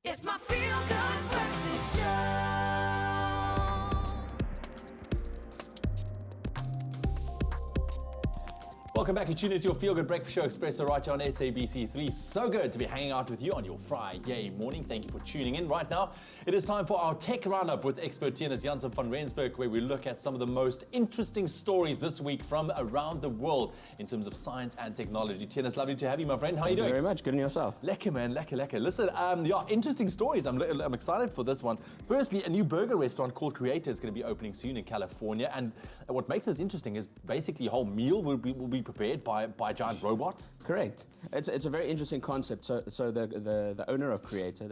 It's my feel-good breakfast show. Welcome back. You tune into your Feel Good Breakfast Show, Expresso, right here on SABC3. So good to be hanging out with you on your Friday morning. Thank you for tuning in. Right now, it is time for our tech roundup with expert Theunis Jansen van Rensburg, where we look at some of the most interesting stories this week from around the world in terms of science and technology. Theunis, lovely to have you, my friend. How are you doing? Thank you very much. Good on yourself. Lekker, man. Lekker. Listen, interesting stories. I'm excited for this one. Firstly, a new burger restaurant called Creator is going to be opening soon in California. And what makes this interesting is basically a whole meal will be prepared by giant robots. Correct. It's a very interesting concept. So the owner of Creator,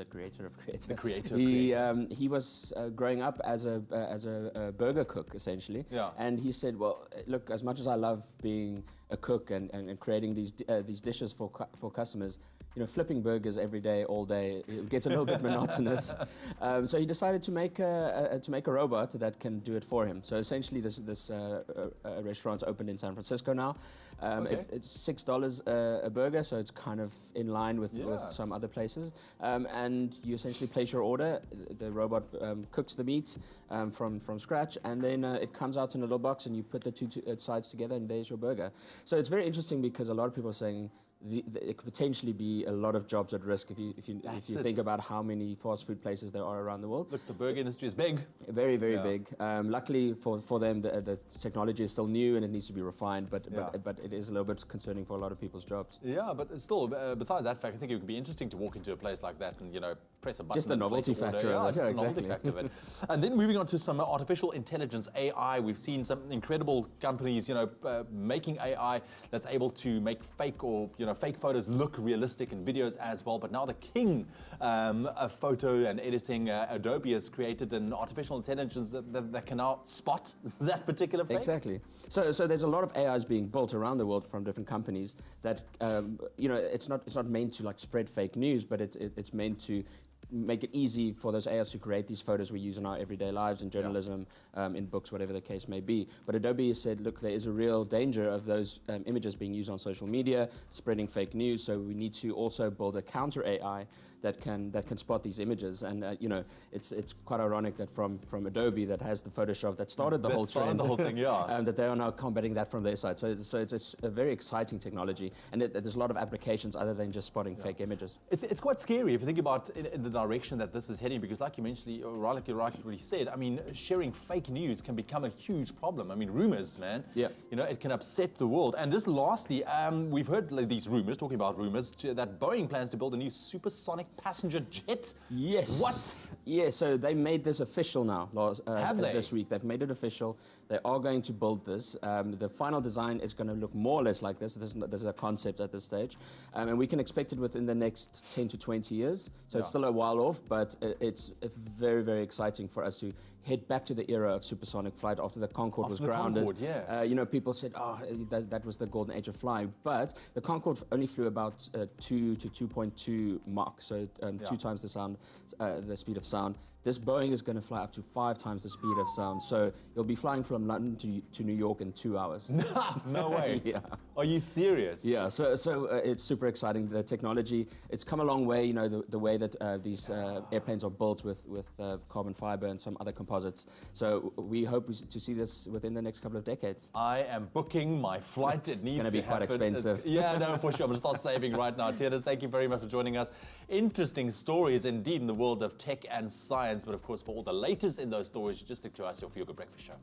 he was growing up as a burger cook essentially. Yeah. And he said, well, look, as much as I love being a cook and creating these dishes for customers, flipping burgers every day, all day, it gets a little bit monotonous. So he decided to make a robot that can do it for him. So essentially, this restaurant opened in San Francisco now. Okay. It's $6 a burger, so it's kind of in line with some other places. And you essentially place your order. The robot cooks the meat from scratch, and then it comes out in a little box, and you put the two sides together, and there's your burger. So it's very interesting because a lot of people are saying it could potentially be a lot of jobs at risk if you think about how many fast food places there are around the world. Look, the burger industry is big. Very, very big. Luckily for them, the technology is still new and it needs to be refined, but it is a little bit concerning for a lot of people's jobs. Yeah, but still, besides that fact, I think it would be interesting to walk into a place like that and, press a button. Just the novelty factor. The novelty factor of it. And then moving on to some artificial intelligence, AI. We've seen some incredible companies, making AI that's able to make fake photos look realistic and videos as well. But now the king of photo and editing, Adobe, has created an artificial intelligence that can now spot that particular fake. Exactly. So there's a lot of AIs being built around the world from different companies that it's not meant to spread fake news, but it's meant to make it easy for those AIs to create these photos we use in our everyday lives, in journalism, in books, whatever the case may be. But Adobe has said, look, there is a real danger of those images being used on social media, spreading fake news. So we need to also build a counter AI that can spot these images. And it's quite ironic that from Adobe, that has the Photoshop that started the whole trend, the whole thing, that they are now combating that from their side. So it's a very exciting technology, and there's a lot of applications other than just spotting fake images. It's quite scary if you think about in the direction that this is heading, because like you mentioned, like you rightly said, sharing fake news can become a huge problem. Rumors, man. Yeah. It can upset the world. And just lastly, we've heard these rumors, talking about rumors, that Boeing plans to build a new supersonic passenger jet. Yes. What? Yeah, so they made this official now. Have they? This week. They've made it official. They are going to build this. The final design is going to look more or less like this. This is a concept at this stage. And we can expect it within the next 10 to 20 years. So it's still a while off, but it's very, very exciting for us to head back to the era of supersonic flight after the Concorde was grounded. People said, that was the golden age of flying. But the Concorde only flew about 2 to 2.2 Mach, so 2 times the speed of sound. This Boeing is going to fly up to 5 times the speed of sound. So you'll be flying from London to New York in 2 hours. No way. Yeah. Are you serious? Yeah, so it's super exciting. The technology, it's come a long way, the way that these airplanes are built with carbon fiber and some other composites. So we hope to see this within the next couple of decades. I am booking my flight. It needs to happen. It's going to be quite expensive. For sure. I'm going to start saving right now. Theunis, thank you very much for joining us. Interesting stories indeed in the world of tech and science. But of course, for all the latest in those stories, just stick to us, your Feel Good Breakfast Show.